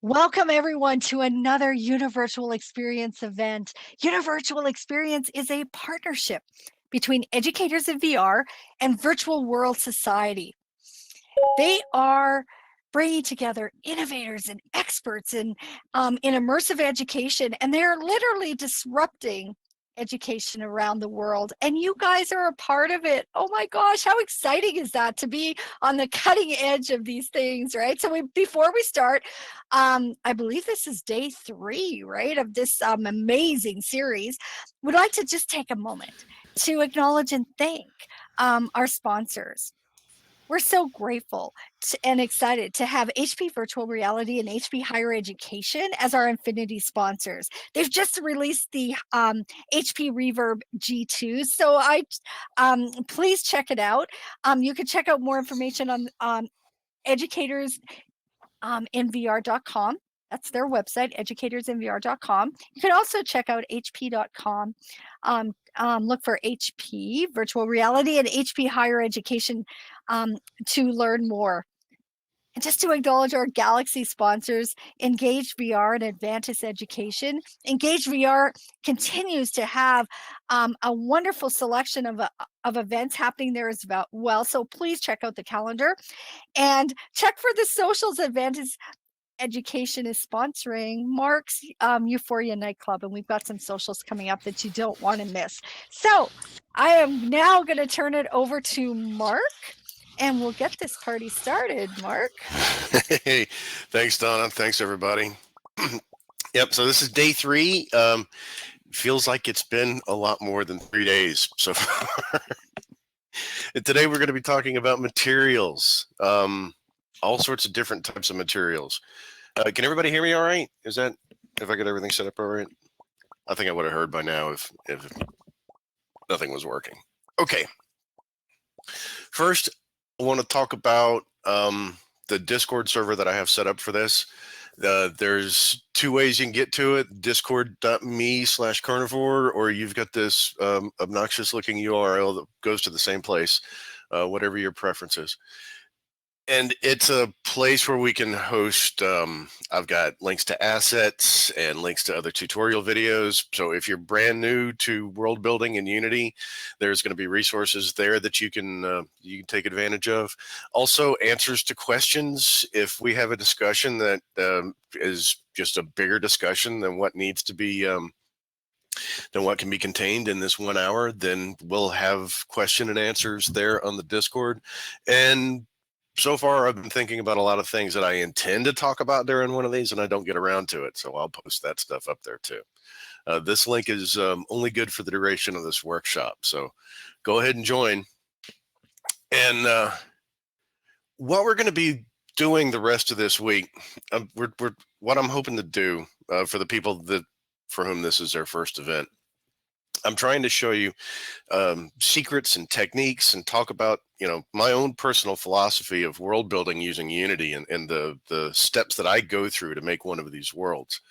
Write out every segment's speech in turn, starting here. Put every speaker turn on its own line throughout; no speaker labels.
Welcome everyone to another Univirtual Experience event. Univirtual Experience is a partnership between educators in VR and Virtual World Society. They are bringing together innovators and experts in immersive education, and they're literally disrupting education around the world, and you guys are a part of it. Oh my gosh, how exciting is that to be on the cutting edge of these things, right? So before we start, I believe this is day 3, right, of this amazing series. We'd like to just take a moment to acknowledge and thank our sponsors. We're so grateful and excited to have HP Virtual Reality and HP Higher Education as our Infinity sponsors. They've just released the HP Reverb G2, so please check it out. You can check out more information on educators in VR.com. That's their website, educatorsinvr.com. You can also check out hp.com. Look for HP Virtual Reality and HP Higher Education to learn more. And just to acknowledge our Galaxy sponsors, Engage VR and Advantis Education. Engage VR continues to have a wonderful selection of events happening there as well. So please check out the calendar and check for the socials. Advantis Education is sponsoring Mark's Euphoria nightclub, and we've got some socials coming up that you don't want to miss. So I am now going to turn it over to Mark, and we'll get this party started. Mark.
Hey, thanks, Donna. Thanks, everybody. Yep, so this is day 3. Feels like it's been a lot more than 3 days so far. And today we're going to be talking about materials, all sorts of different types of materials. Can everybody hear me all right? If I got everything set up all right? I think I would have heard by now if nothing was working. Okay. First, I want to talk about the Discord server that I have set up for this. There's 2 ways you can get to it: discord.me/Karnivore, or you've got this obnoxious looking URL that goes to the same place, whatever your preference is. And it's a place where we can host, I've got links to assets and links to other tutorial videos. So if you're brand new to world building in Unity, there's going to be resources there that you can take advantage of. Also, answers to questions. If we have a discussion that is just a bigger discussion than what needs to be than what can be contained in this 1 hour, then we'll have question and answers there on the Discord. And so far, I've been thinking about a lot of things that I intend to talk about during one of these, and I don't get around to it. So I'll post that stuff up there too. This link is only good for the duration of this workshop. So go ahead and join. And what we're going to be doing the rest of this week, what I'm hoping to do for the people for whom this is their first event, I'm trying to show you secrets and techniques and talk about, my own personal philosophy of world building using Unity and the steps that I go through to make one of these worlds.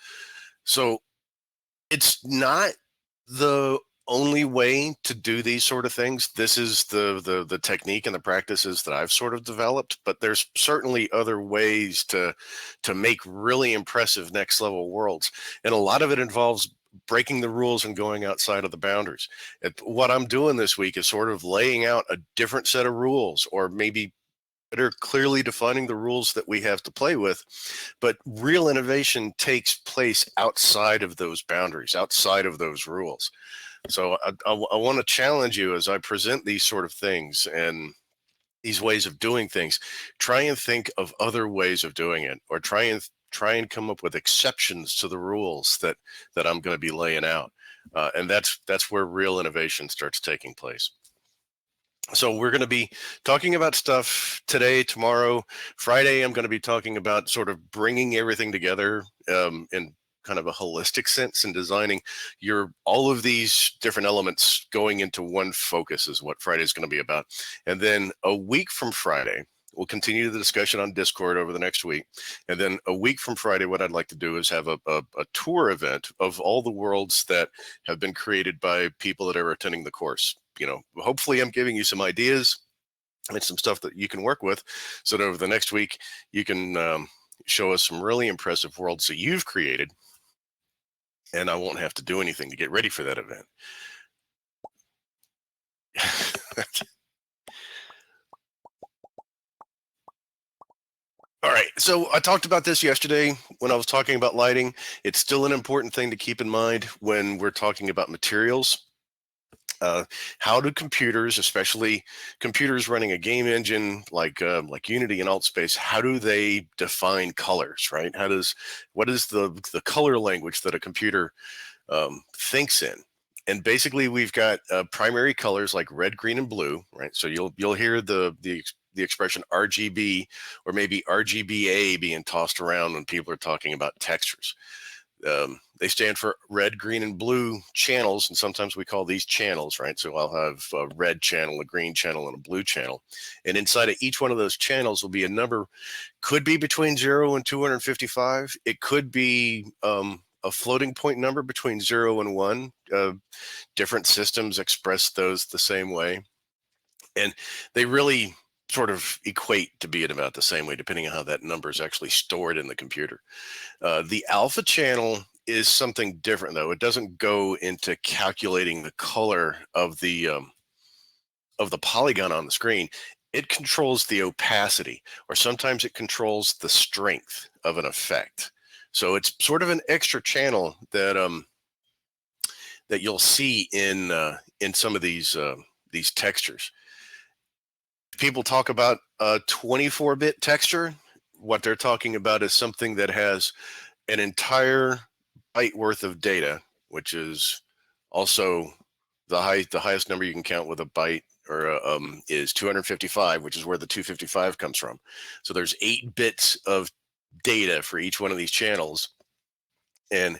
So it's not the only way to do these sort of things. This is the technique and the practices that I've sort of developed, but there's certainly other ways to make really impressive next level worlds. And a lot of it involves breaking the rules and going outside of the boundaries. What I'm doing this week is sort of laying out a different set of rules, or maybe better clearly defining the rules that we have to play with. But real innovation takes place outside of those boundaries, outside of those rules. So I want to challenge you as I present these sort of things and these ways of doing things. Try and think of other ways of doing it, or try and come up with exceptions to the rules that I'm going to be laying out. And that's where real innovation starts taking place. So we're going to be talking about stuff today, tomorrow, Friday. I'm going to be talking about sort of bringing everything together in kind of a holistic sense, and designing all of these different elements going into one focus is what Friday is going to be about. And then a week from Friday, we'll continue the discussion on Discord over the next week. And then a week from Friday, what I'd like to do is have a tour event of all the worlds that have been created by people that are attending the course. Hopefully I'm giving you some ideas and some stuff that you can work with, so that over the next week, you can show us some really impressive worlds that you've created, and I won't have to do anything to get ready for that event. All right, so I talked about this yesterday when I was talking about lighting. It's still an important thing to keep in mind when we're talking about materials. How do computers, especially computers running a game engine like Unity and ALTSPACE, how do they define colors, right? What is the color language that a computer thinks in? And basically, we've got primary colors like red, green, and blue, right? So you'll hear the expression RGB or maybe RGBA being tossed around when people are talking about textures. They stand for red, green, and blue channels, and sometimes we call these channels, right? So I'll have a red channel, a green channel, and a blue channel. And inside of each one of those channels will be a number, could be between 0 and 255. It could be a floating point number between 0 and 1. Different systems express those the same way. And they really sort of equate to being about the same way, depending on how that number is actually stored in the computer. The alpha channel is something different, though. It doesn't go into calculating the color of the polygon on the screen. It controls the opacity, or sometimes it controls the strength of an effect. So it's sort of an extra channel that that you'll see in some of these textures. People talk about a 24-bit texture. What they're talking about is something that has an entire byte worth of data, which is also the highest number you can count with a byte, or is 255, which is where the 255 comes from. So there's 8 bits of data for each one of these channels, and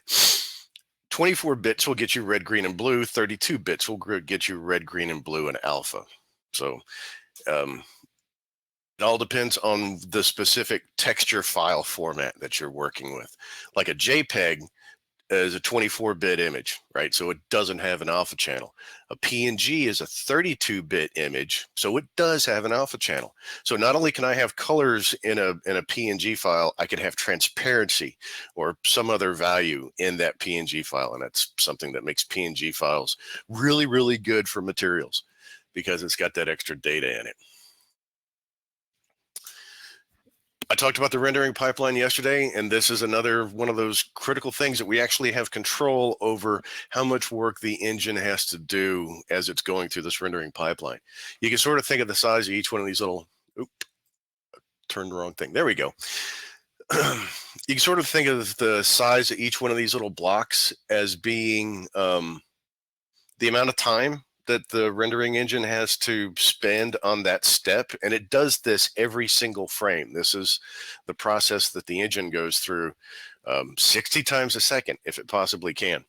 24 bits will get you red, green, and blue. 32 bits will get you red, green, and blue and alpha. So it all depends on the specific texture file format that you're working with. Like a JPEG is a 24-bit image, right? So it doesn't have an alpha channel. A PNG is a 32-bit image, so it does have an alpha channel. So not only can I have colors in a PNG file, I could have transparency or some other value in that PNG file, and that's something that makes PNG files really, really good for materials because it's got that extra data in it. I talked about the rendering pipeline yesterday, and this is another one of those critical things that we actually have control over how much work the engine has to do as it's going through this rendering pipeline. You can sort of think of the size of each one of these little, turned the wrong thing. There we go. You can sort of think of the size of each one of these little blocks as being the amount of time that the rendering engine has to spend on that step. And it does this every single frame. This is the process that the engine goes through 60 times a second, if it possibly can.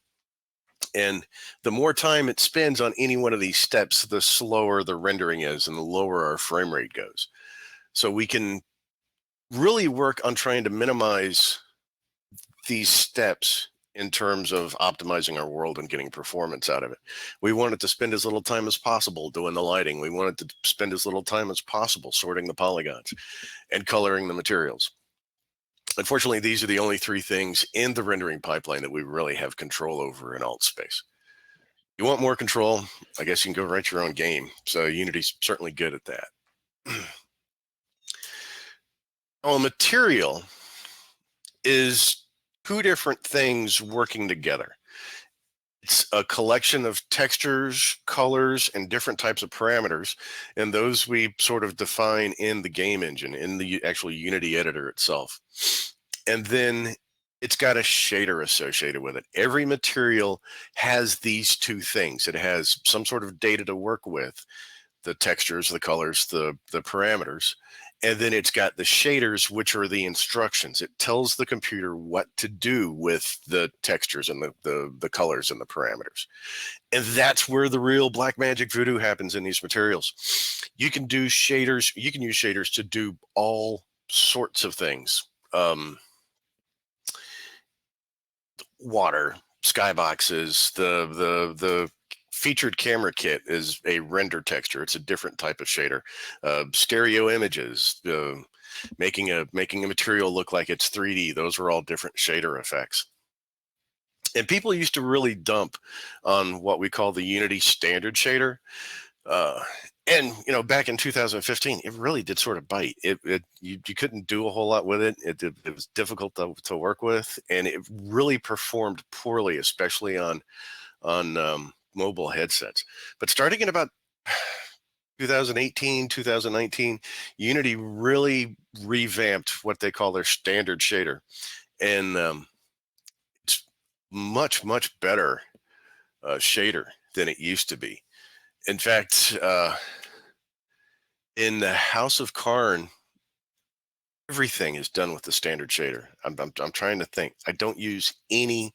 And the more time it spends on any one of these steps, the slower the rendering is and the lower our frame rate goes. So we can really work on trying to minimize these steps in terms of optimizing our world and getting performance out of it. We want it to spend as little time as possible doing the lighting. We want it to spend as little time as possible sorting the polygons and coloring the materials. Unfortunately, these are the only 3 things in the rendering pipeline that we really have control over in ALTSPACE. You want more control, I guess you can go write your own game. So Unity's certainly good at that. A material is 2 different things working together. It's a collection of textures, colors, and different types of parameters. And those we sort of define in the game engine, in the actual Unity editor itself. And then it's got a shader associated with it. Every material has these 2 things. It has some sort of data to work with, the textures, the colors, the parameters. And then it's got the shaders, which are the instructions. It tells the computer what to do with the textures and the colors and the parameters. And that's where the real black magic voodoo happens in these materials. You can do shaders. You can use shaders to do all sorts of things. Water, skyboxes, the featured camera kit is a render texture. It's a different type of shader. Stereo images, making a material look like it's 3D. Those are all different shader effects. And people used to really dump on what we call the Unity standard shader. And back in 2015, it really did sort of bite. You couldn't do a whole lot with it. It was difficult to work with, and it really performed poorly, especially on mobile headsets. But starting in about 2018, 2019, Unity really revamped what they call their standard shader, and it's much better shader than it used to be. In fact, in the House of Karn, everything is done with the standard shader. I'm trying to think. I don't use any,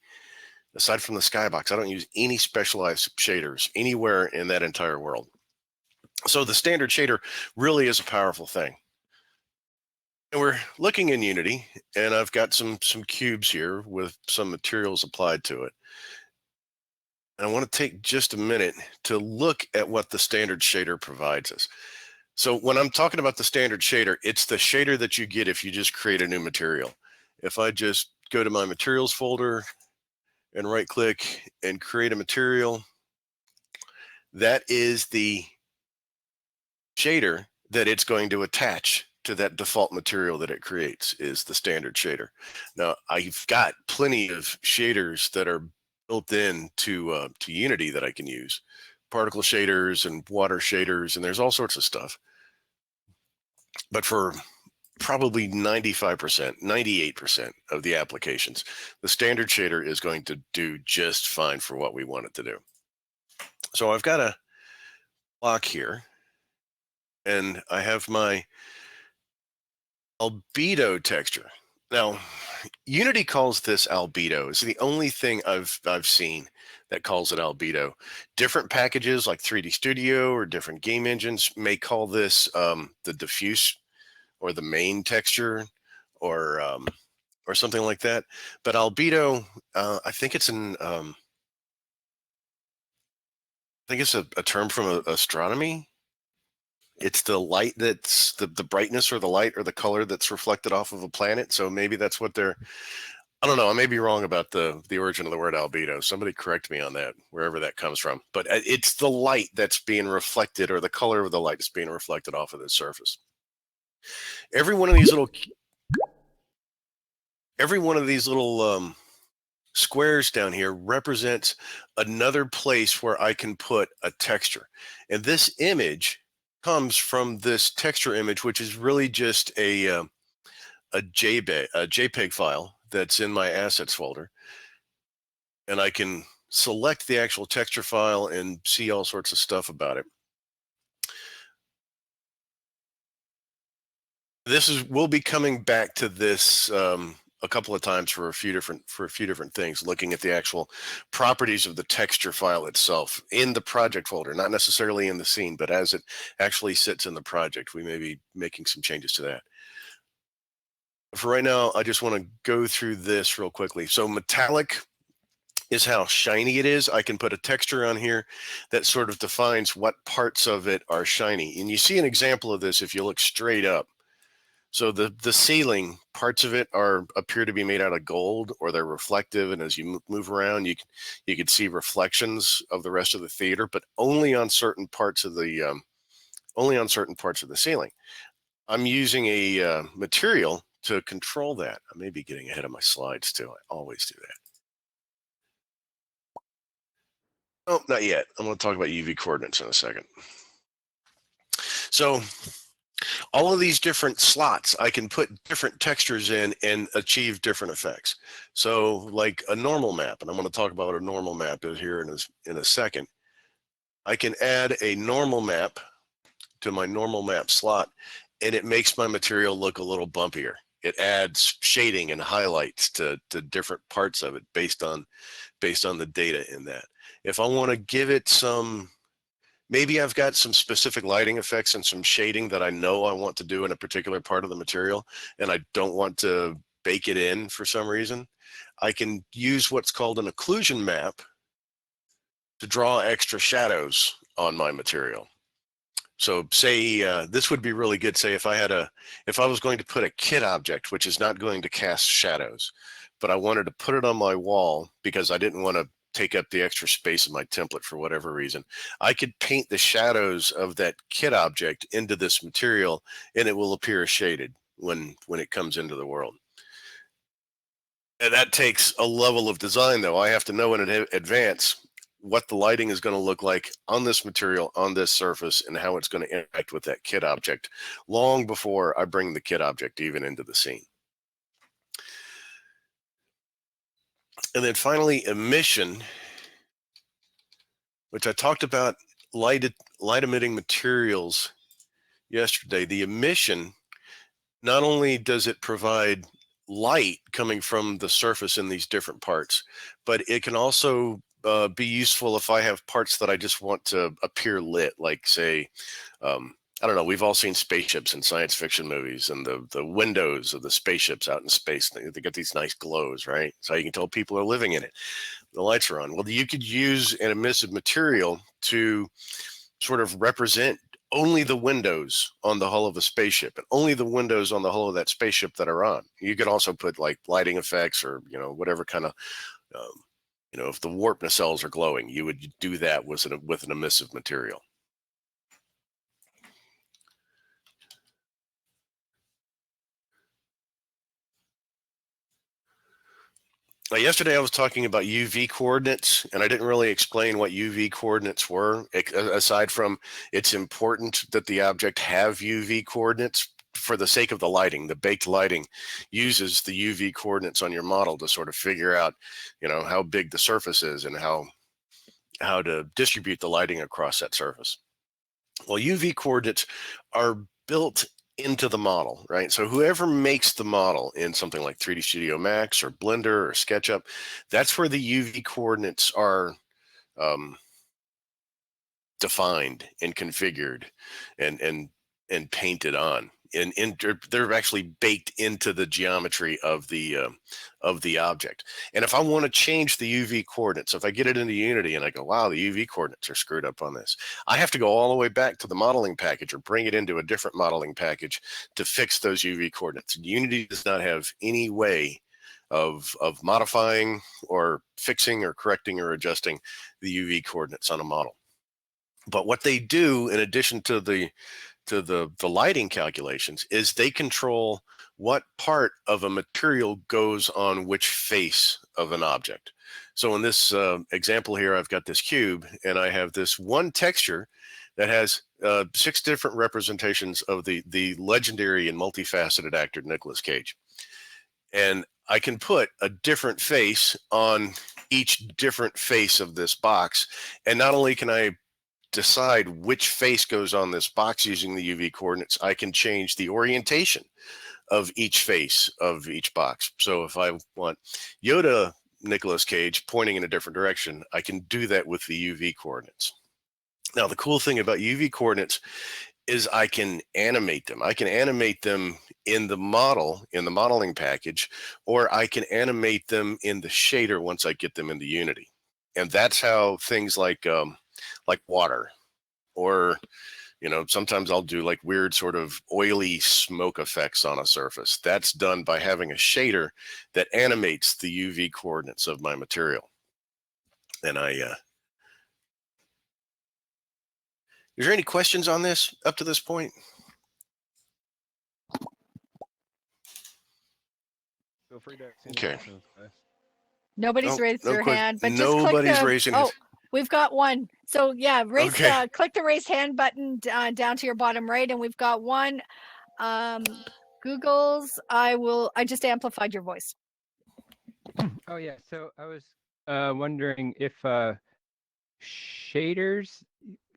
aside from the skybox, I don't use any specialized shaders anywhere in that entire world. So the standard shader really is a powerful thing. And we're looking in Unity, and I've got some cubes here with some materials applied to it. And I want to take just a minute to look at what the standard shader provides us. So when I'm talking about the standard shader, it's the shader that you get if you just create a new material. If I just go to my materials folder and right click and create a material, that is the shader that it's going to attach to that default material that it creates, is the standard shader. Now, I've got plenty of shaders that are built in to Unity that I can use. Particle shaders and water shaders, and there's all sorts of stuff. But for probably 95%, 98% of the applications, the standard shader is going to do just fine for what we want it to do. So I've got a block here, and I have my Albedo texture. Now, Unity calls this Albedo. It's the only thing I've seen that calls it Albedo. Different packages like 3D Studio or different game engines may call this the diffuse or the main texture or something like that. But Albedo, I think it's a term from astronomy. It's the light that's the brightness or the light or the color that's reflected off of a planet. So maybe that's what they're, I don't know. I may be wrong about the origin of the word albedo. Somebody correct me on that, wherever that comes from. But it's the light that's being reflected, or the color of the light that's being reflected off of the surface. Every one of these little squares down here represents another place where I can put a texture. And this image comes from this texture image, which is really just a JPEG file that's in my assets folder. And I can select the actual texture file and see all sorts of stuff about it. We'll be coming back to this a couple of times for a few different things, looking at the actual properties of the texture file itself in the project folder, not necessarily in the scene, but as it actually sits in the project. We may be making some changes to that. For right now, I just want to go through this real quickly. So metallic is how shiny it is. I can put a texture on here that sort of defines what parts of it are shiny. And you see an example of this if you look straight up. So the ceiling, parts of it appear to be made out of gold, or they're reflective, and as you move around, you can see reflections of the rest of the theater, but only on certain parts of the ceiling. I'm using a material to control that. I may be getting ahead of my slides too. I always do that. Oh, not yet. I'm going to talk about UV coordinates in a second. So all of these different slots, I can put different textures in and achieve different effects. So like a normal map, and I'm going to talk about what a normal map is here in a second. I can add a normal map to my normal map slot, and it makes my material look a little bumpier. It adds shading and highlights to different parts of it based on the data in that. If I want to give it some, maybe I've got some specific lighting effects and some shading that I know I want to do in a particular part of the material, and I don't want to bake it in for some reason, I can use what's called an occlusion map to draw extra shadows on my material. So say this would be really good. Say if I was going to put a kit object, which is not going to cast shadows, but I wanted to put it on my wall because I didn't want to take up the extra space in my template for whatever reason, I could paint the shadows of that kit object into this material, and it will appear shaded when it comes into the world. And that takes a level of design, though. I have to know in advance what the lighting is going to look like on this material, on this surface, and how it's going to interact with that kit object long before I bring the kit object even into the scene. And then finally, emission, which I talked about light emitting materials yesterday. The emission, not only does it provide light coming from the surface in these different parts, but it can also be useful if I have parts that I just want to appear lit, like say, I don't know, we've all seen spaceships in science fiction movies, and the windows of the spaceships out in space, they get these nice glows, right? So you can tell people are living in it. The lights are on. Well, you could use an emissive material to sort of represent only the windows on the hull of a spaceship, and only the windows on the hull of that spaceship that are on. You could also put like lighting effects, or whatever kind of if the warp nacelles are glowing, you would do that with an emissive material. Yesterday I was talking about UV coordinates, and I didn't really explain what UV coordinates were, aside from it's important that the object have UV coordinates for the sake of the lighting. The baked lighting uses the UV coordinates on your model to sort of figure out, how big the surface is and how to distribute the lighting across that surface. Well, UV coordinates are built into the model, right? So whoever makes the model in something like 3D Studio Max or Blender or SketchUp, that's where the UV coordinates are defined and configured and painted on. And they're actually baked into the geometry of the object. And if I want to change the UV coordinates, if I get it into Unity and I go, wow, the UV coordinates are screwed up on this, I have to go all the way back to the modeling package or bring it into a different modeling package to fix those UV coordinates. Unity does not have any way of modifying or fixing or correcting or adjusting the UV coordinates on a model. But what they do, in addition to the lighting calculations, is they control what part of a material goes on which face of an object. So in this example here, I've got this cube, and I have this one texture that has 6 different representations of the legendary and multifaceted actor Nicolas Cage. And I can put a different face on each different face of this box. And not only can I decide which face goes on this box using the UV coordinates, I can change the orientation of each face of each box. So if I want Yoda Nicolas Cage pointing in a different direction, I can do that with the UV coordinates. Now, the cool thing about UV coordinates is I can animate them. I can animate them in the model, in the modeling package, or I can animate them in the shader once I get them into Unity. And that's how things like water, or sometimes I'll do like weird sort of oily smoke effects on a surface. That's done by having a shader that animates the UV coordinates of my material. And is there any questions on this up to this point?
Feel free to ask any
Okay.
questions, guys.
Nobody's raised their hand, but just click
Nobody's
the,
raising
oh,
his.
we've got one. So yeah,
Okay.
click the raise hand button down to your bottom right, and we've got one. Google's, I just amplified your voice.
Oh yeah, so I was wondering if shaders,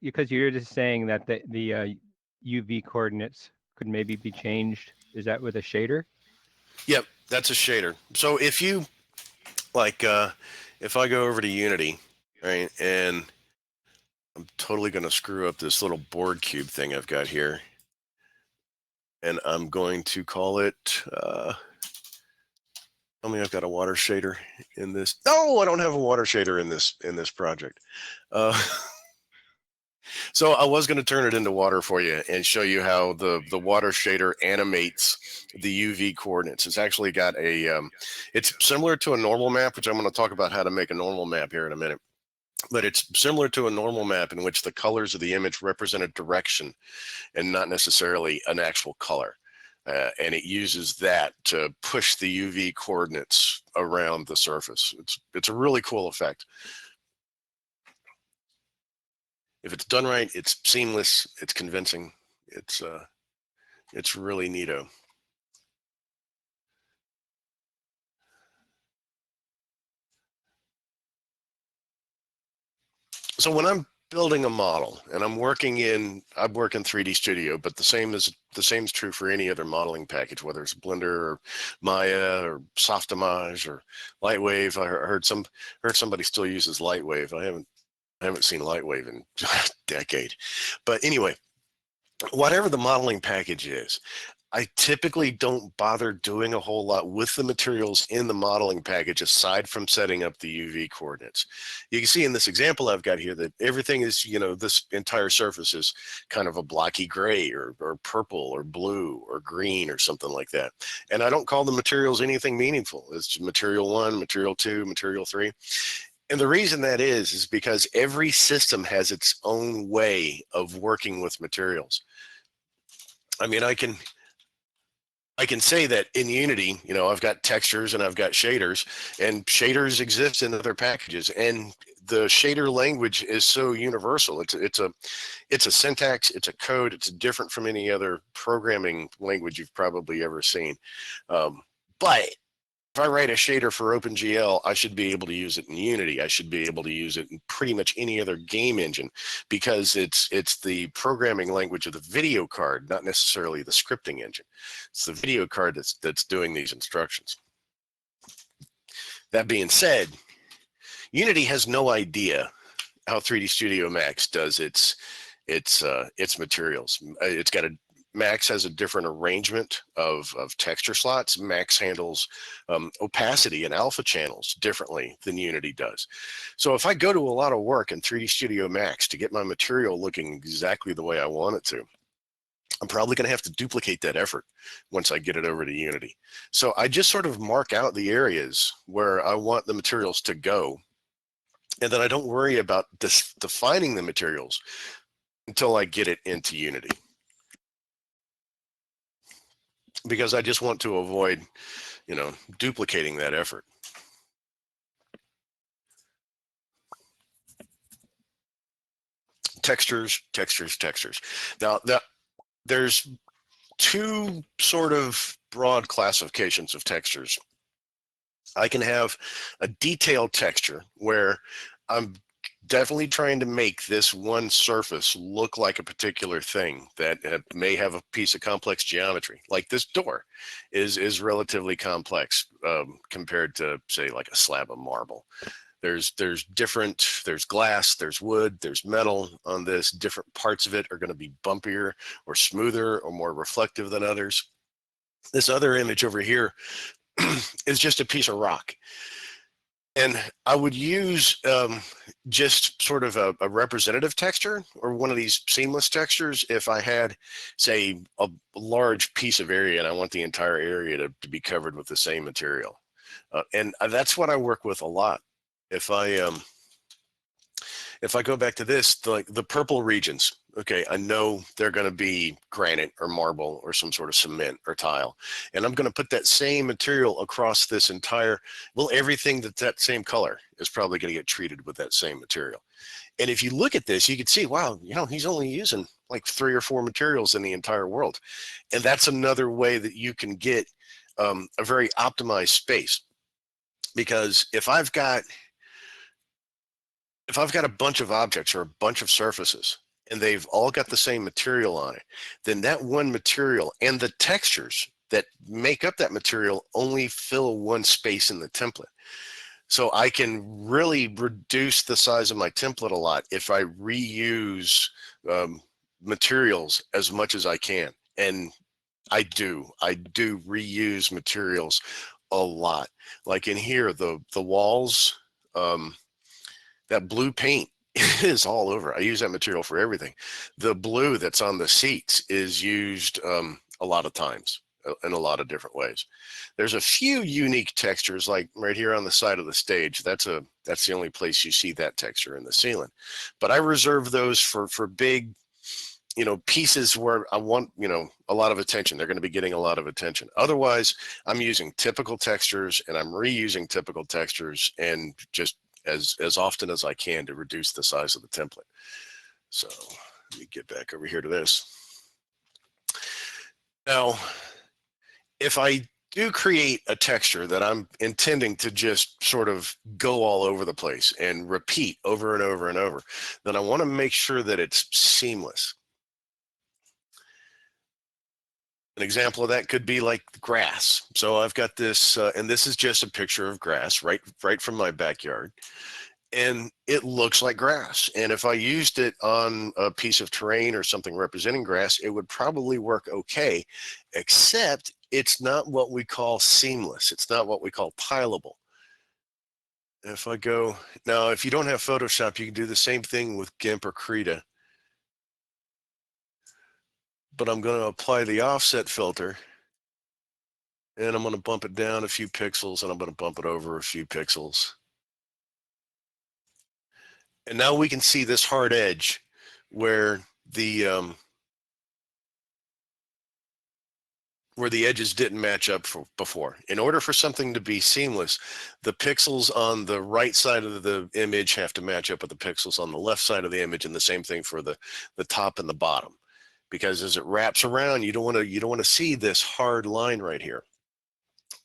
because you're just saying that the UV coordinates could maybe be changed. Is that with a shader?
Yep, that's a shader. So if you if I go over to Unity, right, and I'm totally going to screw up this little board cube thing I've got here, and I'm going to call it. Tell me I've got a water shader in this. No, I don't have a water shader in this project. So I was going to turn it into water for you and show you how the water shader animates the UV coordinates. It's actually got a, it's similar to a normal map, which I'm going to talk about how to make a normal map here in a minute. But it's similar to a normal map in which the colors of the image represent a direction and not necessarily an actual color. And it uses that to push the UV coordinates around the surface. It's a really cool effect. If it's done right, it's seamless, it's convincing, it's really neato. So when I'm building a model and I work in 3D Studio, but the same is true for any other modeling package, whether it's Blender or Maya or Softimage or Lightwave. I heard somebody still uses Lightwave. I haven't seen Lightwave in a decade. But anyway, whatever the modeling package is, I typically don't bother doing a whole lot with the materials in the modeling package aside from setting up the UV coordinates. You can see in this example I've got here that everything is, you know, this entire surface is kind of a blocky gray or purple or blue or green or something like that. And I don't call the materials anything meaningful. It's material 1, material 2, material 3. And the reason that is because every system has its own way of working with materials. I mean, I can say that in Unity, you know, I've got textures and I've got shaders, and shaders exist in other packages, and the shader language is so universal. It's a syntax, it's a code, it's different from any other programming language you've probably ever seen. But if I write a shader for OpenGL, I should be able to use it in Unity. I should be able to use it in pretty much any other game engine because it's the programming language of the video card, not necessarily the scripting engine. It's the video card that's doing these instructions. That being said, Unity has no idea how 3D Studio Max does its materials. It's got Max has a different arrangement of texture slots. Max handles opacity and alpha channels differently than Unity does. So if I go to a lot of work in 3D Studio Max to get my material looking exactly the way I want it to, I'm probably going to have to duplicate that effort once I get it over to Unity. So I just sort of mark out the areas where I want the materials to go, and then I don't worry about defining the materials until I get it into Unity, because I just want to avoid, you know, duplicating that effort. Textures, textures, textures. Now, there's two sort of broad classifications of textures. I can have a detailed texture where I'm definitely trying to make this one surface look like a particular thing that may have a piece of complex geometry. Like this door is relatively complex compared to, say, like a slab of marble. There's glass, there's wood, there's metal on this. Different parts of it are going to be bumpier or smoother or more reflective than others. This other image over here is just a piece of rock. And I would use just sort of a representative texture or one of these seamless textures if I had, say, a large piece of area and I want the entire area to be covered with the same material. And that's what I work with a lot. If I go back to this, the purple regions, okay, I know they're going to be granite or marble or some sort of cement or tile. And I'm going to put that same material across this entire, well, everything that same color is probably going to get treated with that same material. And if you look at this, you can see, wow, you know, he's only using like 3 or 4 materials in the entire world. And that's another way that you can get a very optimized space. Because if I've got a bunch of objects or a bunch of surfaces and they've all got the same material on it, then that one material and the textures that make up that material only fill one space in the template. So I can really reduce the size of my template a lot if I reuse materials as much as I can. And I do reuse materials a lot. Like in here, the walls, that blue paint It is all over. I use that material for everything. The blue that's on the seats is used a lot of times in a lot of different ways. There's a few unique textures, like right here on the side of the stage. That's the only place you see that texture in the ceiling. But I reserve those for big, pieces where I want, a lot of attention. They're going to be getting a lot of attention. Otherwise, I'm using typical textures and I'm reusing typical textures and just as often as I can to reduce the size of the template. So let me get back over here to this. Now, if I do create a texture that I'm intending to just sort of go all over the place and repeat over and over and over, then I want to make sure that it's seamless. An example of that could be like grass. So I've got this, and this is just a picture of grass right from my backyard. And it looks like grass. And if I used it on a piece of terrain or something representing grass, it would probably work okay, except it's not what we call seamless. It's not what we call tileable. If I go, now, if you don't have Photoshop, you can do the same thing with GIMP or Krita. But I'm going to apply the offset filter. And I'm going to bump it down a few pixels, and I'm going to bump it over a few pixels. And now we can see this hard edge where the edges didn't match up before. In order for something to be seamless, the pixels on the right side of the image have to match up with the pixels on the left side of the image, and the same thing for the top and the bottom. Because as it wraps around, you don't want to see this hard line right here.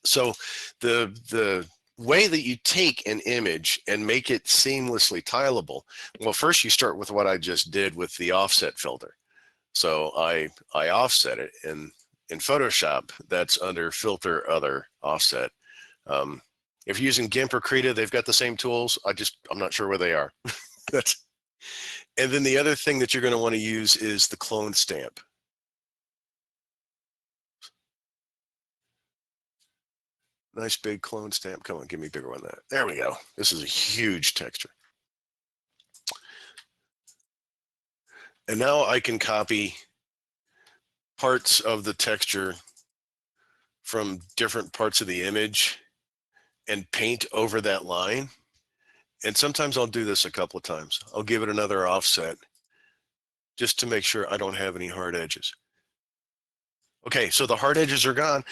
So the way that you take an image and make it seamlessly tileable, well, first you start with what I just did with the offset filter. So I offset it in Photoshop. That's under Filter, Other, Offset. If you're using GIMP or Krita, they've got the same tools. I'm not sure where they are. And then the other thing that you're going to want to use is the clone stamp. Nice big clone stamp. Come on, give me a bigger one than that. There we go. This is a huge texture. And now I can copy parts of the texture from different parts of the image and paint over that line. And sometimes I'll do this a couple of times. I'll give it another offset just to make sure I don't have any hard edges. Okay, so the hard edges are gone.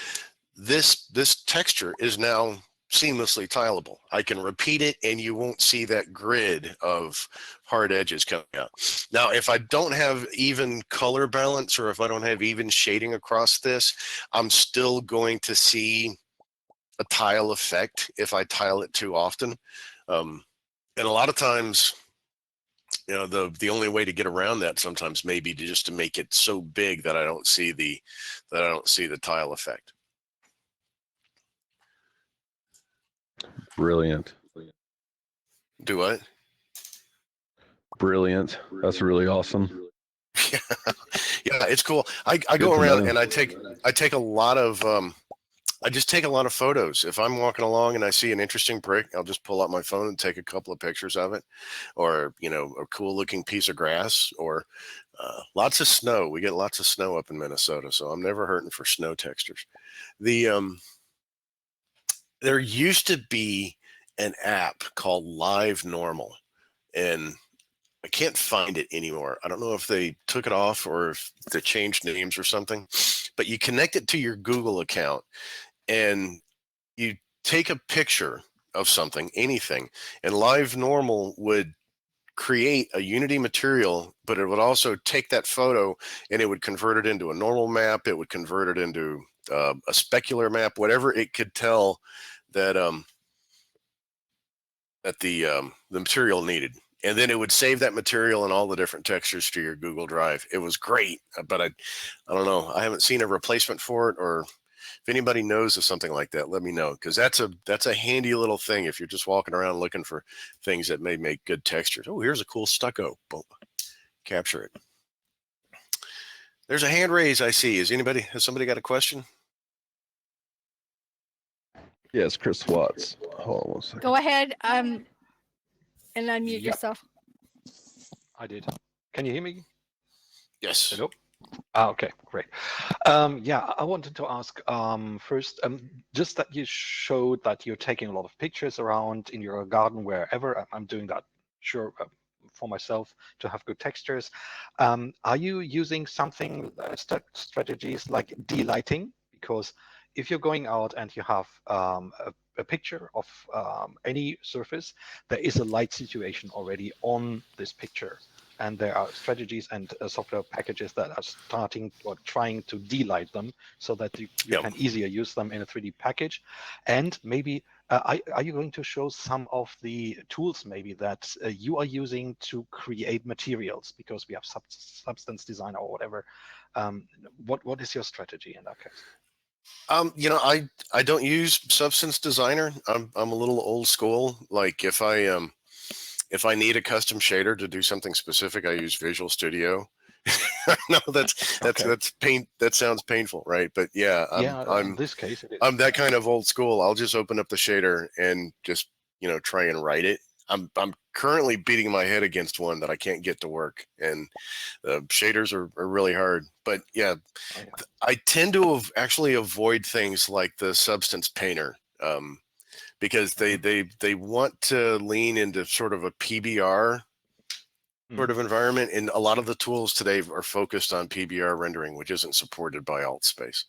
This texture is now seamlessly tileable. I can repeat it and you won't see that grid of hard edges coming out. Now, if I don't have even color balance, or if I don't have even shading across this, I'm still going to see a tile effect if I tile it too often. And a lot of times, the only way to get around that sometimes may be just to make it so big that I don't see the tile effect.
Brilliant.
Do what?
Brilliant. That's really awesome.
Yeah, it's cool. I go around and I take a lot of I just take a lot of photos. If I'm walking along and I see an interesting brick, I'll just pull out my phone and take a couple of pictures of it, or a cool looking piece of grass, or lots of snow. We get lots of snow up in Minnesota, so I'm never hurting for snow textures. There used to be an app called Live Normal, and I can't find it anymore. I don't know if they took it off or if they changed names or something, but you connect it to your Google account and you take a picture of something, anything, and Live Normal would create a Unity material, but it would also take that photo and it would convert it into a normal map. It would convert it into a specular map, whatever it could tell that the material needed. And then it would save that material and all the different textures to your Google Drive. It was great, but I don't know. I haven't seen a replacement for it, or if anybody knows of something like that, let me know, because that's a handy little thing if you're just walking around looking for things that may make good textures. Oh, here's a cool stucco. Boom. Capture it. There's a hand raise I see. Has somebody got a question?
Yes, Chris Watts. Hold on one second.
Go ahead and unmute yourself.
I did. Can you hear me?
Yes.
Hello? Okay, great. Yeah, I wanted to ask first, just that you showed that you're taking a lot of pictures around in your garden, wherever. I'm doing that, sure, for myself to have good textures. Are you using something, strategies like delighting? Because if you're going out and you have a picture of any surface, there is a light situation already on this picture. And there are strategies and software packages that are starting or trying to delight them so that you
Yep.
can easier use them in a 3D package. And maybe, are you going to show some of the tools maybe that you are using to create materials? Because we have substance design or whatever. What is your strategy in that case?
You know, I don't use Substance Designer. I'm a little old school. Like if I need a custom shader to do something specific, I use Visual Studio. No, that's
Okay.
that sounds painful, right? But yeah,
In this case, it is.
I'm that kind of old school. I'll just open up the shader and just, you know, try and write it. I'm currently beating my head against one that I can't get to work, and the shaders are really hard. But yeah,
Oh, yeah.
I tend to actually avoid things like the Substance Painter. Because they want to lean into sort of a PBR sort of environment, and a lot of the tools today are focused on PBR rendering, which isn't supported by ALTSPACE.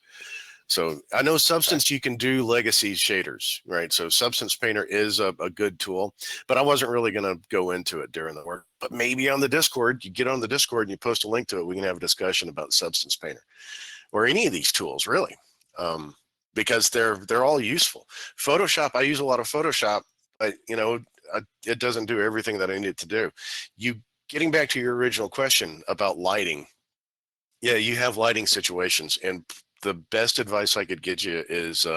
So I know Substance, you can do legacy shaders, right? So Substance Painter is a good tool, but I wasn't really going to go into it during the work. But maybe on the Discord, you get on the Discord and you post a link to it, we can have a discussion about Substance Painter or any of these tools, really. Because they're all useful. Photoshop, I use a lot of Photoshop, but you know, it doesn't do everything that I need it to do. Getting back to your original question about lighting, yeah, you have lighting situations, and the best advice I could give you is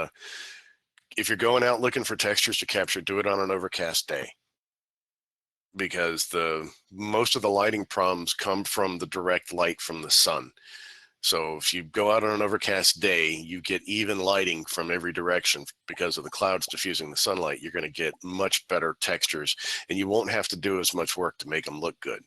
if you're going out looking for textures to capture, do it on an overcast day, because most of the lighting problems come from the direct light from the sun. So if you go out on an overcast day, you get even lighting from every direction because of the clouds diffusing the sunlight. You're going to get much better textures, and you won't have to do as much work to make them look good.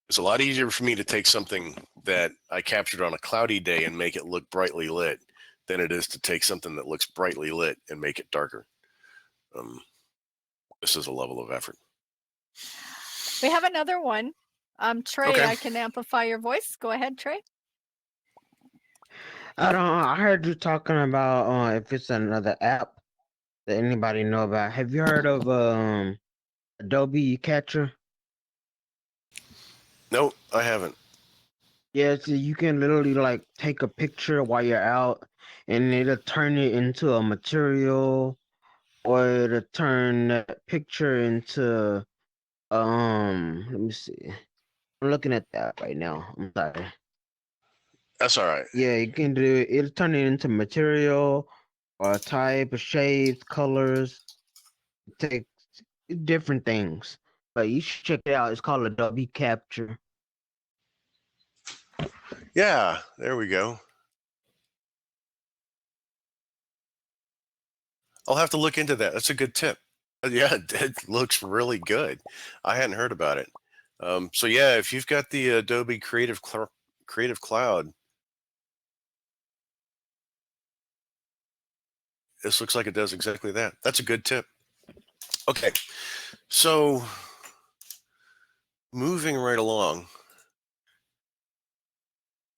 It's a lot easier for me to take something that I captured on a cloudy day and make it look brightly lit than it is to take something that looks brightly lit and make it darker. This is a level of effort.
We have another one. Trey,
Okay.
I can amplify your voice. Go ahead, Trey.
I heard you talking about if it's another app that anybody know about. Have you heard of Adobe Catcher?
No, I haven't.
Yeah, so you can literally like take a picture while you're out, and it'll turn it into a material, or it'll turn that picture into let me see. I'm looking at that right now. I'm sorry.
That's all right.
Yeah, you can do it. It'll turn it into material or type of shapes, colors, take different things. But you should check it out. It's called Adobe Capture.
Yeah, there we go. I'll have to look into that. That's a good tip. Yeah, it looks really good. I hadn't heard about it. So yeah, if you've got the Adobe Creative Cloud, this looks like it does exactly that. That's a good tip. Okay, so moving right along.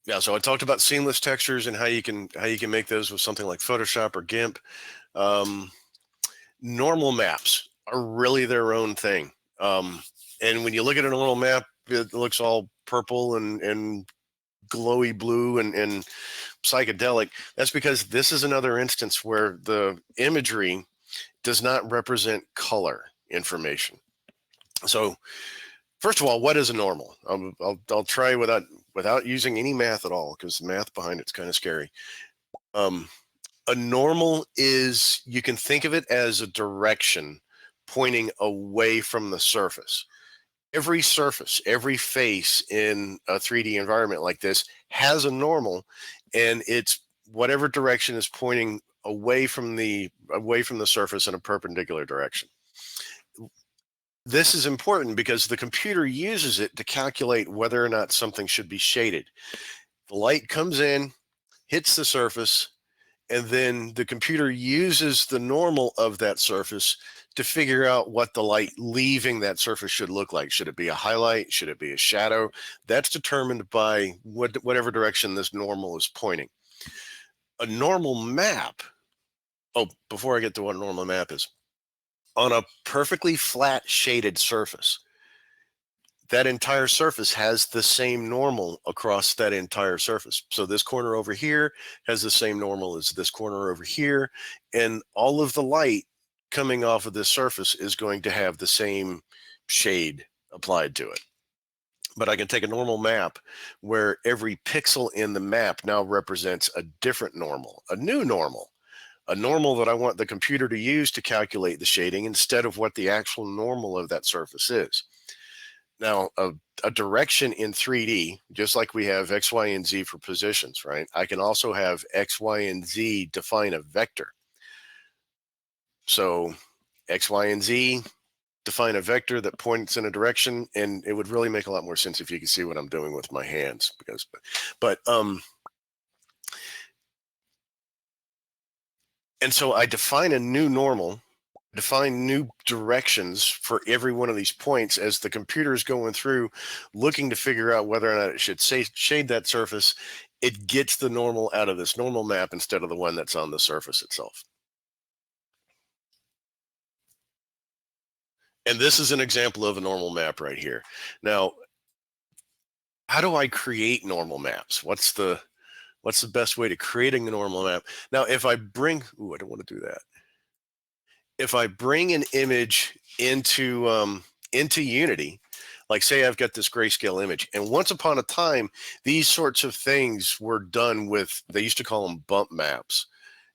Yeah, so I talked about seamless textures and how you can make those with something like Photoshop or GIMP. Normal maps are really their own thing. And when you look at a normal map, it looks all purple and glowy blue and psychedelic. That's because this is another instance where the imagery does not represent color information. So first of all, what is a normal? I'll try without using any math at all, because the math behind it's kind of scary. A normal is, you can think of it as a direction pointing away from the surface. Every surface, every face in a 3D environment like this has a normal, and it's whatever direction is pointing away from the surface in a perpendicular direction. This is important because the computer uses it to calculate whether or not something should be shaded. The light comes in, hits the surface, and then the computer uses the normal of that surface to figure out what the light leaving that surface should look like. Should it be a highlight? Should it be a shadow? That's determined by whatever direction this normal is pointing. A normal map, oh, before I get to what a normal map is, on a perfectly flat shaded surface, that entire surface has the same normal across that entire surface. So this corner over here has the same normal as this corner over here, and all of the light coming off of this surface is going to have the same shade applied to it. But I can take a normal map where every pixel in the map now represents a different normal, a new normal, a normal that I want the computer to use to calculate the shading instead of what the actual normal of that surface is. Now, a direction in 3D, just like we have X, Y, and Z for positions, right? I can also have X, Y, and Z define a vector. So X, Y, and Z define a vector that points in a direction, and it would really make a lot more sense if you could see what I'm doing with my hands, because, and so I define a new normal, define new directions for every one of these points as the computer is going through looking to figure out whether or not it should shade that surface. It gets the normal out of this normal map instead of the one that's on the surface itself. And this is an example of a normal map right here. Now, how do I create normal maps? What's the best way to creating a normal map? Now, if I bring, I don't want to do that. If I bring an image into Unity, like say I've got this grayscale image, and once upon a time, these sorts of things were done with, they used to call them bump maps.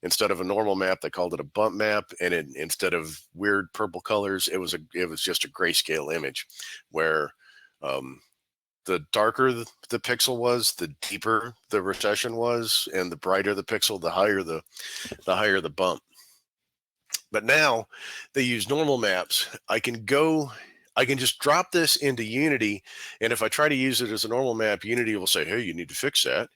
Instead of a normal map, they called it a bump map, and instead of weird purple colors, it was just a grayscale image, where the darker the pixel was, the deeper the recession was, and the brighter the pixel, the higher the bump. But now they use normal maps. I can just drop this into Unity, and if I try to use it as a normal map, Unity will say, hey, you need to fix that.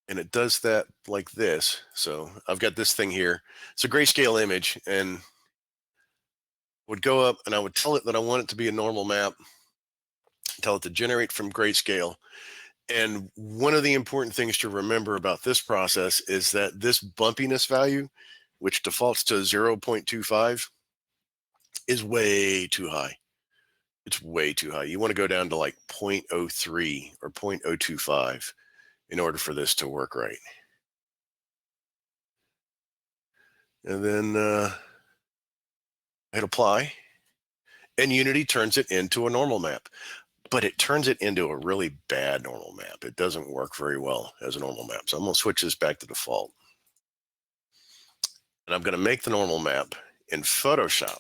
And it does that like this. So I've got this thing here. It's a grayscale image, and would go up, and I would tell it that I want it to be a normal map, tell it to generate from grayscale. And one of the important things to remember about this process is that this bumpiness value, which defaults to 0.25, is way too high. It's way too high. You want to go down to like 0.03 or 0.025 in order for this to work right. And then hit apply, and Unity turns it into a normal map. But it turns it into a really bad normal map. It doesn't work very well as a normal map. So I'm going to switch this back to default. And I'm going to make the normal map in Photoshop.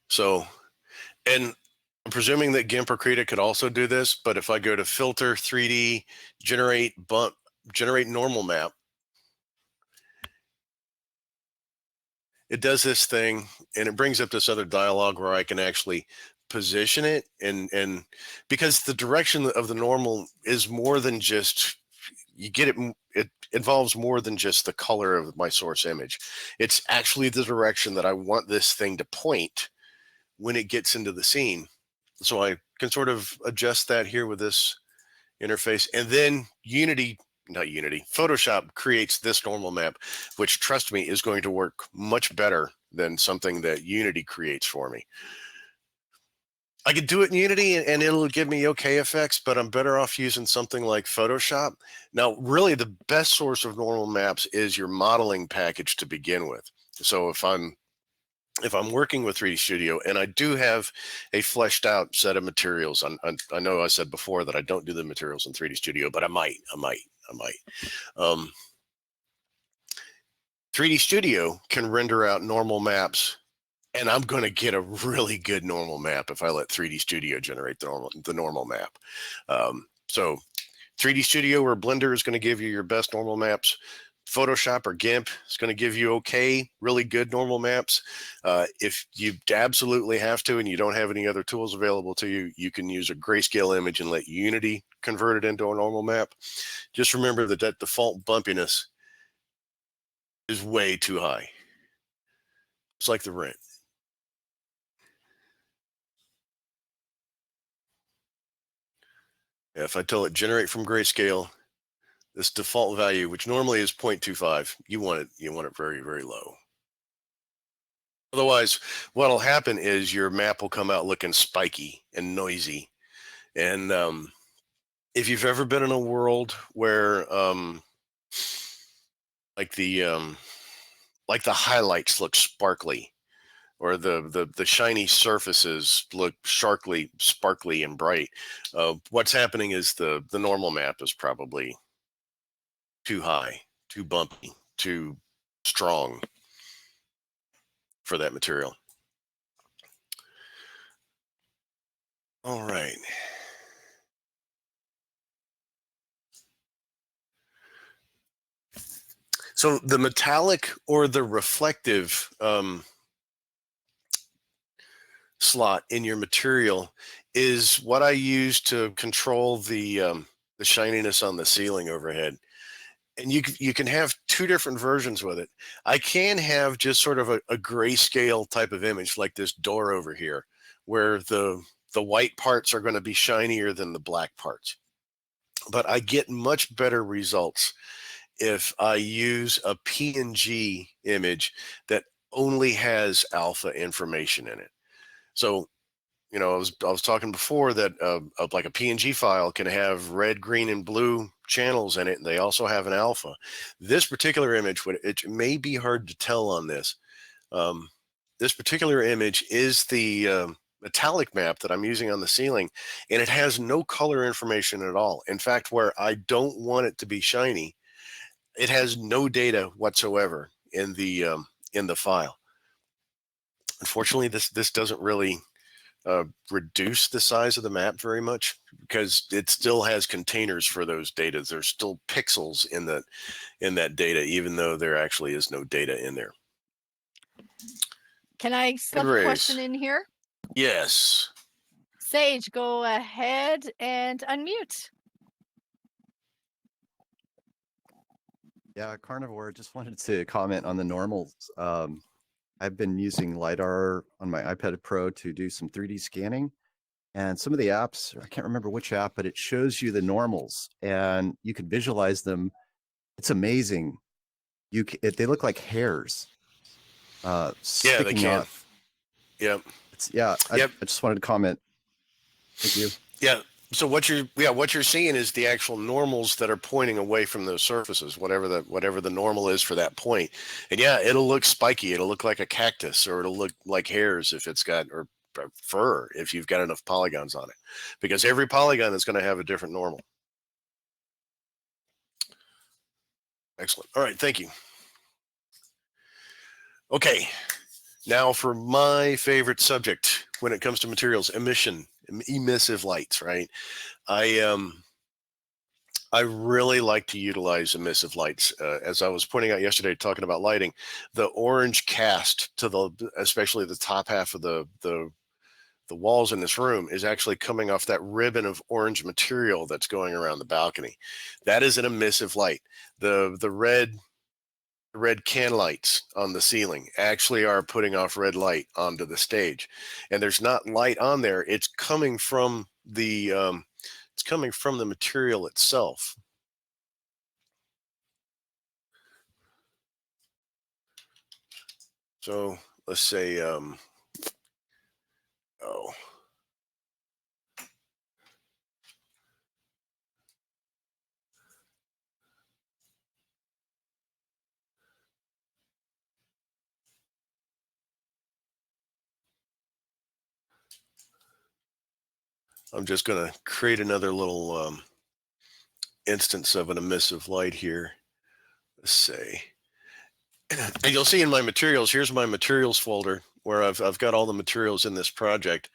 So, and I'm presuming that GIMP or Krita could also do this, but if I go to Filter, 3D, Generate Normal Map, it does this thing, and it brings up this other dialog where I can actually position it, and because the direction of the normal is more than just, you get it, it involves more than just the color of my source image. It's actually the direction that I want this thing to point when it gets into the scene. So I can sort of adjust that here with this interface, and then Photoshop creates this normal map, which, trust me, is going to work much better than something that Unity creates for me. I could do it in Unity and it'll give me okay effects, but I'm better off using something like Photoshop. Now, really the best source of normal maps is your modeling package to begin with. So if I'm working with 3D Studio, and I do have a fleshed out set of materials, I know I said before that I don't do the materials in 3D Studio, but I might. 3D Studio can render out normal maps, and I'm going to get a really good normal map if I let 3D Studio generate the normal map. So 3D Studio or Blender is going to give you your best normal maps. Photoshop or GIMP is going to give you okay, really good normal maps. If you absolutely have to and you don't have any other tools available to you, you can use a grayscale image and let Unity convert it into a normal map. Just remember that that default bumpiness is way too high. It's like the rent. If I tell it generate from grayscale, this default value, which normally is 0.25, you want it very, very low. Otherwise, what'll happen is your map will come out looking spiky and noisy. And if you've ever been in a world where like the highlights look sparkly, or the shiny surfaces look sparkly and bright, what's happening is the normal map is probably too high, too bumpy, too strong for that material. All right. So the metallic or the reflective slot in your material is what I use to control the shininess on the ceiling overhead. And you can have two different versions with it. I can have just sort of a grayscale type of image like this door over here, where the white parts are going to be shinier than the black parts. But I get much better results if I use a PNG image that only has alpha information in it. So, you know, I was talking before that like a PNG file can have red, green, and blue channels in it, and they also have an alpha. This particular image, it may be hard to tell on this. This particular image is the metallic map that I'm using on the ceiling, and it has no color information at all. In fact, where I don't want it to be shiny, it has no data whatsoever in the file. Unfortunately, this doesn't really reduce the size of the map very much, because it still has containers for those data. There's still pixels in that data, even though there actually is no data in there.
Can I slip a question in here?
Yes.
Sage, go ahead and unmute.
Yeah, Karnivore, just wanted to comment on the normals. I've been using LiDAR on my iPad Pro to do some 3D scanning. And some of the apps, I can't remember which app, but it shows you the normals and you can visualize them. It's amazing. They look like hairs sticking out.
Yep.
I just wanted to comment. Thank you.
Yeah. So what you're seeing is the actual normals that are pointing away from those surfaces, whatever the normal is for that point. And yeah, it'll look spiky. It'll look like a cactus, or it'll look like hairs if it's got, or fur if you've got enough polygons on it, because every polygon is going to have a different normal. Excellent. All right. Thank you. Okay. Now for my favorite subject when it comes to materials, emissive lights, right? I really like to utilize emissive lights. As I was pointing out yesterday, talking about lighting, the orange cast to especially the top half of the walls in this room is actually coming off that ribbon of orange material that's going around the balcony. That is an emissive light. The red can lights on the ceiling actually are putting off red light onto the stage, and there's not light on there. It's coming from the material itself. So let's say I'm just going to create another little instance of an emissive light here. Let's say, and you'll see in my materials, here's my materials folder where I've got all the materials in this project.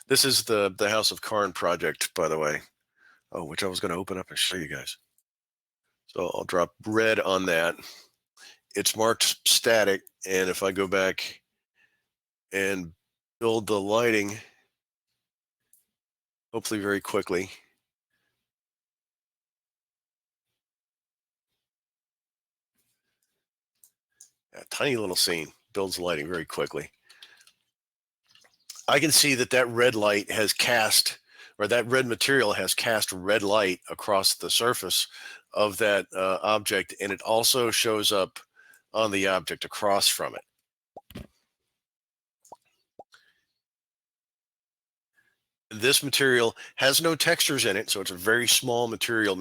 This is the House of Karn project, by the way. Oh, which I was going to open up and show you guys. So I'll drop red on that. It's marked static. And if I go back and build the lighting, hopefully very quickly. A tiny little scene builds the lighting very quickly. I can see that that red light has cast, or that red material has cast red light across the surface of that object, and it also shows up on the object across from it. This material has no textures in it, so it's a very small material.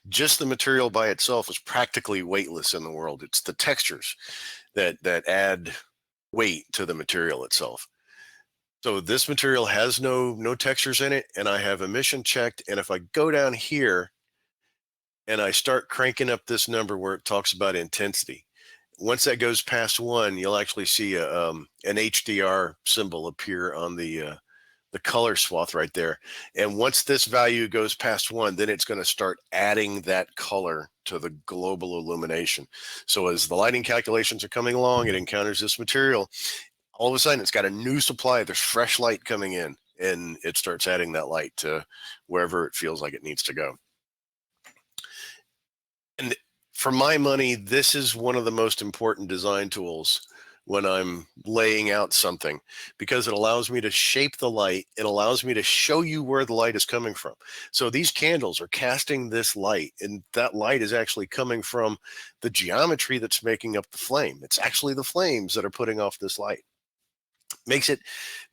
Just the material by itself is practically weightless in the world. It's the textures that add weight to the material itself. So this material has no textures in it, and I have emission checked. And if I go down here and I start cranking up this number where it talks about intensity, once that goes past 1, you'll actually see an HDR symbol appear on the color swath right there. And once this value goes past 1, then it's going to start adding that color to the global illumination. So as the lighting calculations are coming along, it encounters this material. All of a sudden, it's got a new supply. There's fresh light coming in, and it starts adding that light to wherever it feels like it needs to go. And for my money, this is one of the most important design tools when I'm laying out something, because it allows me to shape the light. It allows me to show you where the light is coming from. So these candles are casting this light, and that light is actually coming from the geometry that's making up the flame. It's actually the flames that are putting off this light. Makes it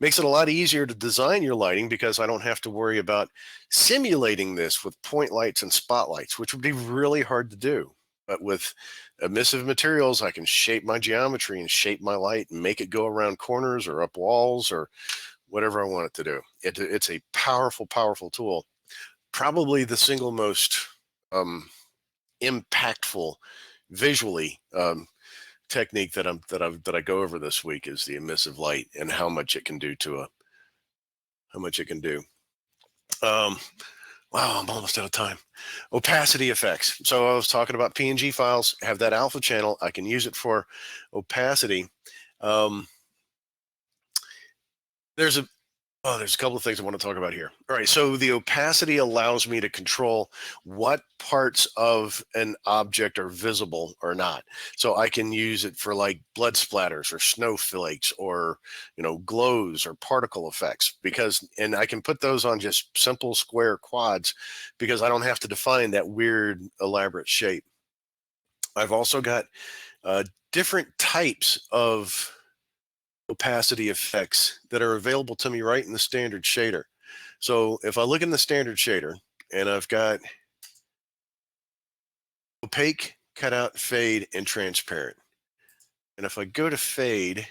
a lot easier to design your lighting, because I don't have to worry about simulating this with point lights and spotlights, which would be really hard to do. But with emissive materials, I can shape my geometry and shape my light and make it go around corners or up walls or whatever I want it to do. It's a powerful, powerful tool. Probably the single most impactful visually technique that I go over this week is the emissive light and how much it can do Wow, I'm almost out of time. Opacity effects. So I was talking about PNG files, have that alpha channel. I can use it for opacity. There's a couple of things I want to talk about here. All right, so the opacity allows me to control what parts of an object are visible or not. So I can use it for like blood splatters or snowflakes or, glows or particle effects, and I can put those on just simple square quads because I don't have to define that weird elaborate shape. I've also got different types of opacity effects that are available to me right in the standard shader. So if I look in the standard shader and I've got opaque, cutout, fade, and transparent. And if I go to fade,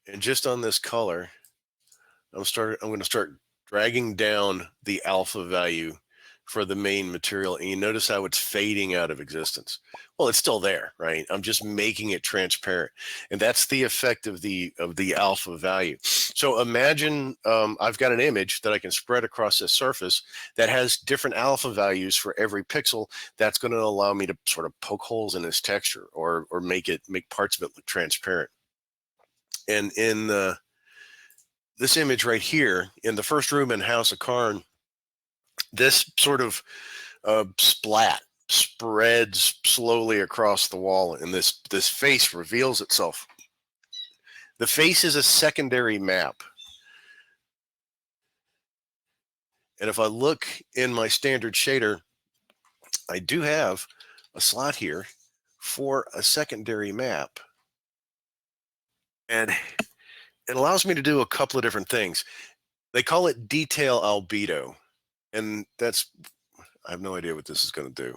and just on this color, I'm going to start dragging down the alpha value for the main material, and you notice how it's fading out of existence. Well, it's still there, right? I'm just making it transparent, and that's the effect of the alpha value. So imagine I've got an image that I can spread across this surface that has different alpha values for every pixel. That's going to allow me to sort of poke holes in this texture or make parts of it look transparent. And in this image right here, in the first room in House of Karn, this sort of splat spreads slowly across the wall, and this face reveals itself. The face is a secondary map. And if I look in my standard shader, I do have a slot here for a secondary map. And it allows me to do a couple of different things. They call it detail albedo. And I have no idea what this is going to do.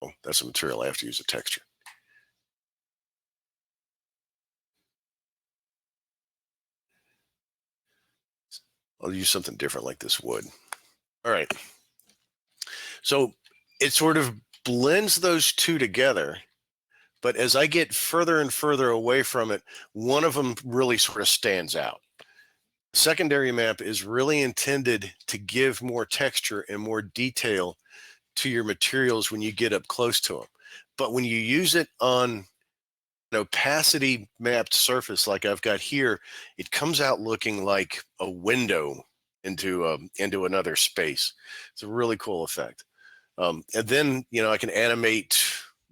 Oh, that's a material. I have to use a texture. I'll use something different like this wood. All right. So it sort of blends those two together. But as I get further and further away from it, one of them really sort of stands out. Secondary map is really intended to give more texture and more detail to your materials when you get up close to them. But when you use it on an opacity mapped surface like I've got here, it comes out looking like a window into another space. It's a really cool effect. And then, you know, I can animate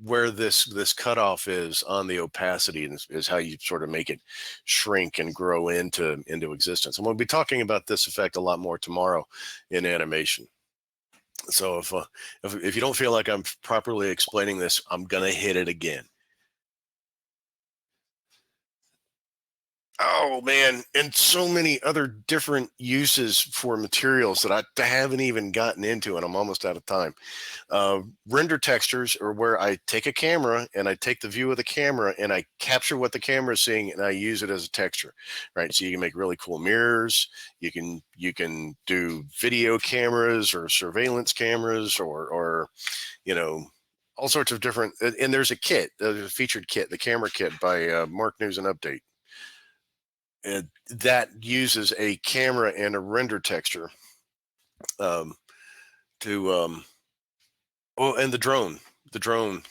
where this cutoff is on the opacity, and is how you sort of make it shrink and grow into existence. I'm going to be talking about this effect a lot more tomorrow in animation. So if you don't feel like I'm properly explaining this, I'm going to hit it again. Oh man, and so many other different uses for materials that I haven't even gotten into, and I'm almost out of time. Render textures are where I take a camera and I take the view of the camera and I capture what the camera is seeing and I use it as a texture, right? So you can make really cool mirrors. You can do video cameras or surveillance cameras or you know, all sorts of different. And there's a kit, a featured kit, the camera kit by Mark News and Update. That uses a camera and a render texture and the drone.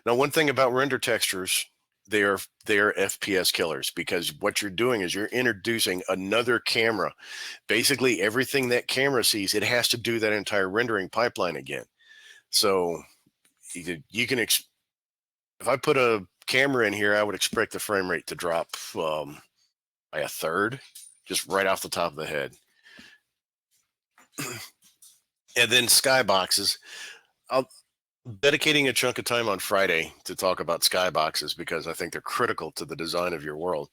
Now, one thing about render textures, they are FPS killers, because what you're doing is you're introducing another camera. Basically, everything that camera sees, it has to do that entire rendering pipeline again. So you can, if I put a camera in here, I would expect the frame rate to drop by a third, just right off the top of the head. And then skyboxes. I'm dedicating a chunk of time on Friday to talk about skyboxes because I think they're critical to the design of your world.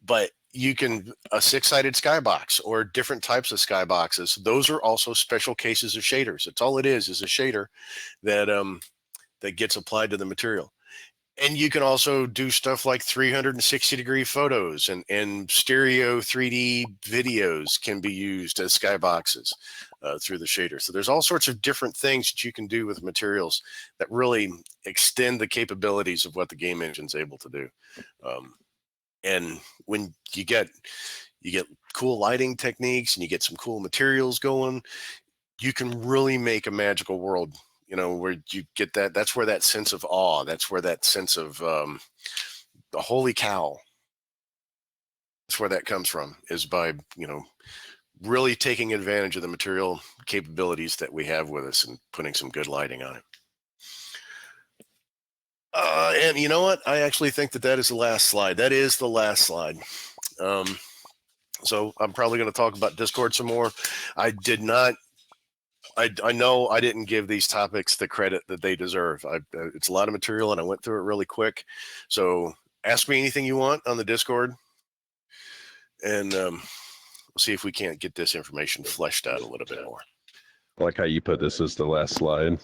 But you can, a 6-sided skybox or different types of skyboxes, those are also special cases of shaders. That's all it is a shader that that gets applied to the material. And you can also do stuff like 360-degree photos, and stereo 3D videos can be used as skyboxes through the shader. So there's all sorts of different things that you can do with materials that really extend the capabilities of what the game engine's able to do. And when you get cool lighting techniques and you get some cool materials going, you can really make a magical world. You know, where you get that's where that sense of awe, that's where that sense of the holy cow, that's where that comes from, is by, you know, really taking advantage of the material capabilities that we have with us and putting some good lighting on it. And you know what? I actually think that is the last slide. That is the last slide. So I'm probably going to talk about Discord some more. I know I didn't give these topics the credit that they deserve. It's a lot of material and I went through it really quick. So ask me anything you want on the Discord, and we'll see if we can't get this information fleshed out a little bit more.
I like how you put this as the last slide.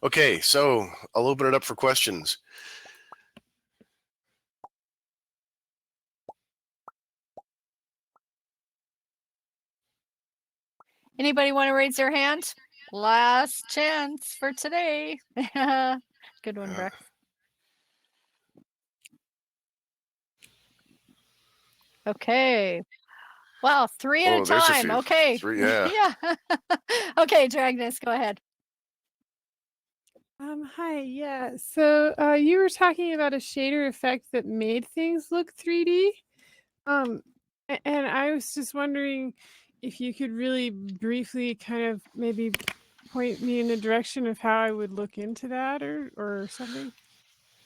Okay, so I'll open it up for questions.
Anybody want to raise their hand? Last chance for today. Good one, Brex. Okay. Wow, 3 at a
there's a
time.
few.
Okay.
3, yeah.
Yeah. Okay, Dragnus, go ahead.
Hi, yeah. So you were talking about a shader effect that made things look 3D. And I was just wondering if you could really briefly kind of maybe point me in a direction of how I would look into that or something.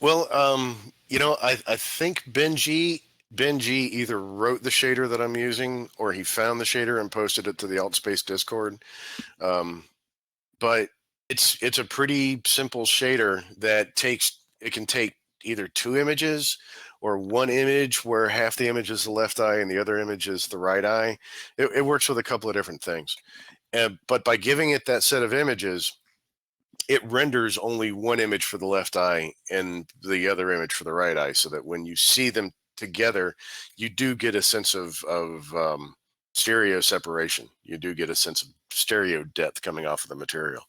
Well, you know, I think Benji either wrote the shader that I'm using or he found the shader and posted it to the ALTSPACE Discord. But it's a pretty simple shader that can take either 2 images or 1 image where half the image is the left eye and the other image is the right eye. It works with a couple of different things. But by giving it that set of images, it renders only 1 image for the left eye and the other image for the right eye, so that when you see them together, you do get a sense of stereo separation. You do get a sense of stereo depth coming off of the material.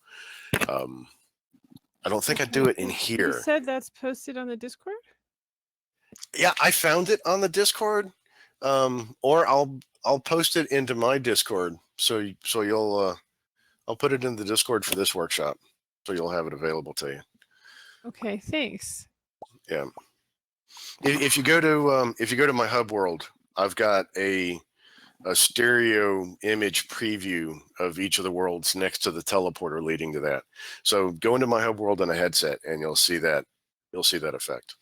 I don't think I do it in here.
You said that's posted on the Discord?
Yeah, I found it on the Discord, or I'll post it into my Discord. So you'll I'll put it in the Discord for this workshop, so you'll have it available to you.
Okay, thanks.
Yeah. If you go to my hub world, I've got a stereo image preview of each of the worlds next to the teleporter leading to that. So go into my hub world on a headset, and you'll see that effect.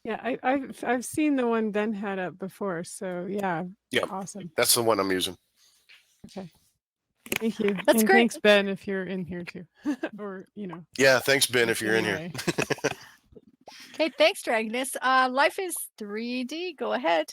Yeah, I've seen the one Ben had up before, so yeah,
Yeah,
awesome.
that's the one I'm using.
Okay, thank you.
That's
and
great.
Thanks, Ben, if you're in here too, or
Yeah, thanks, Ben, if you're in here.
anyway.
Okay, thanks, Dragonus. Life is 3D. Go ahead.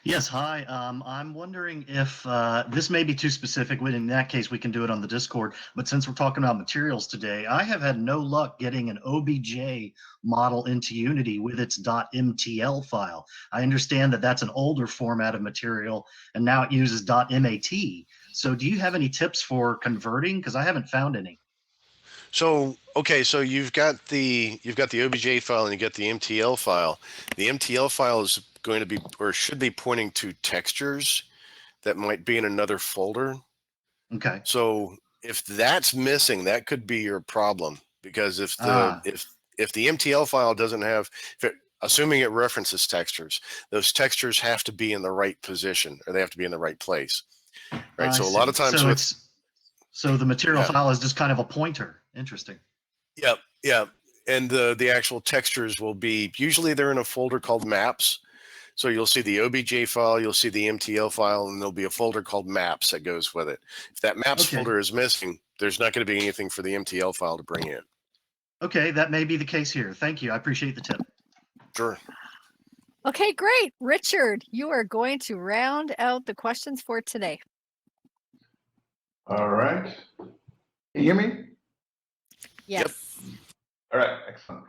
Yes, hi. I'm wondering if this may be too specific, but in that case, we can do it on the Discord. But since we're talking about materials today, I have had no luck getting an OBJ model into Unity with its .mtl file. I understand that that's an older format of material, and now it uses .mat. So do you have any tips for converting? Because I haven't found any.
So okay, so you've got the OBJ file and you got the MTL file. The MTL file is going to be, or should be, pointing to textures that might be in another folder.
Okay.
So if that's missing, that could be your problem, because if the MTL file doesn't have, assuming it references textures, those textures have to be in the right position, or they have to be in the right place. Right. So a lot of times
so the material
Yeah.
file is just kind of a pointer. Interesting.
Yep, yeah. And the actual textures will be, usually they're in a folder called maps. So you'll see the OBJ file, you'll see the MTL file, and there'll be a folder called maps that goes with it. If that maps
Okay.
folder is missing, there's not going to be anything for the MTL file to bring in.
Okay, that may be the case here. Thank you. I appreciate the tip.
Sure.
Okay, great. Richard, you are going to round out the questions for today.
All right. Can you hear me?
Yes.
All right, excellent.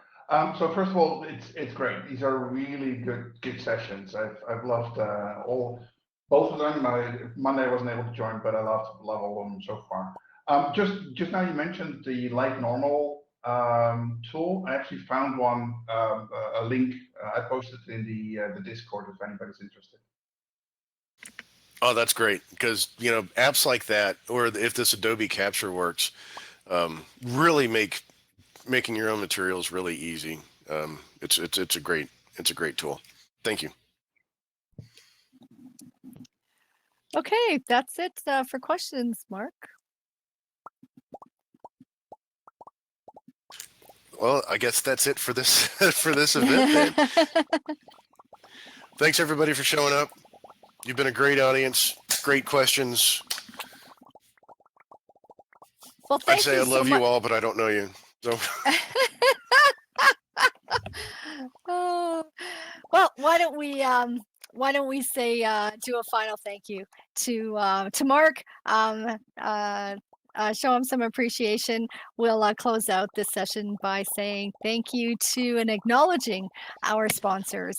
So first of all, it's great. These are really good sessions. I've loved both of them. Monday I wasn't able to join, but I love all of them so far. Just now you mentioned the Light Normal tool. I actually found one, a link. I posted in the Discord if anybody's interested.
Oh, that's great, because apps like that, or if this Adobe Capture works, really making your own materials really easy. It's a great tool. Thank you.
Okay, that's it for questions, Mark.
Well, I guess that's it for this event then. Thanks everybody for showing up. You've been a great audience, great questions.
Well,
I'd say I love you all, but I don't know you. So
well, why don't we say do a final thank you to Mark, show him some appreciation. We'll close out this session by saying thank you to and acknowledging our sponsors,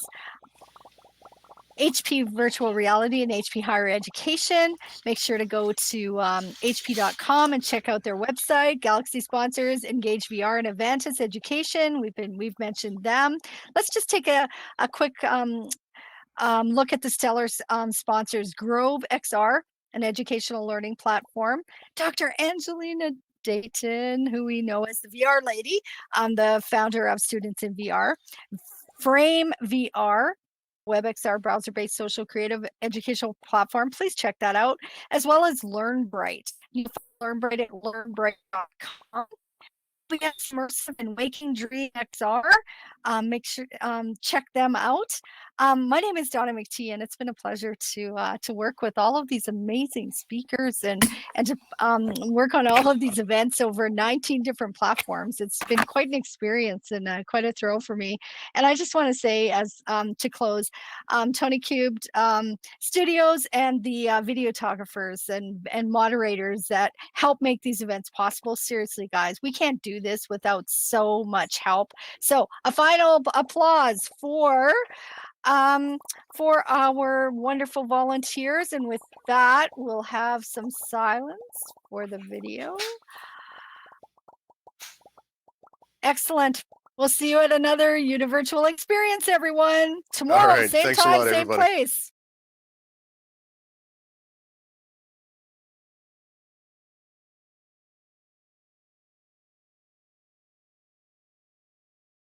HP Virtual Reality and HP Higher Education. Make sure to go to hp.com and check out their website. Galaxy sponsors Engage VR and Avantis Education. We've mentioned them. Let's just take a quick look at the stellar sponsors. Grove XR, an educational learning platform. Dr. Angelina Dayton, who we know as the VR lady, the founder of Students in VR. Frame VR, WebXR browser-based social creative educational platform. Please check that out, as well as LearnBright. You can find LearnBright at learnbright.com. We have Immersive and Waking Dream XR. Make sure check them out. My name is Donna McTee, and it's been a pleasure to work with all of these amazing speakers and to work on all of these events over 19 different platforms. It's been quite an experience and quite a thrill for me. And I just want to say, as to close, Tony Cubed Studios and the videographers and moderators that help make these events possible. Seriously, guys, we can't do this without so much help. So a final applause for our wonderful volunteers. And with that, we'll have some silence for the video. Excellent. We'll see you at another Univirtual experience, everyone. Tomorrow,
right.
same
Thanks a
time,
lot,
same
everybody.
place.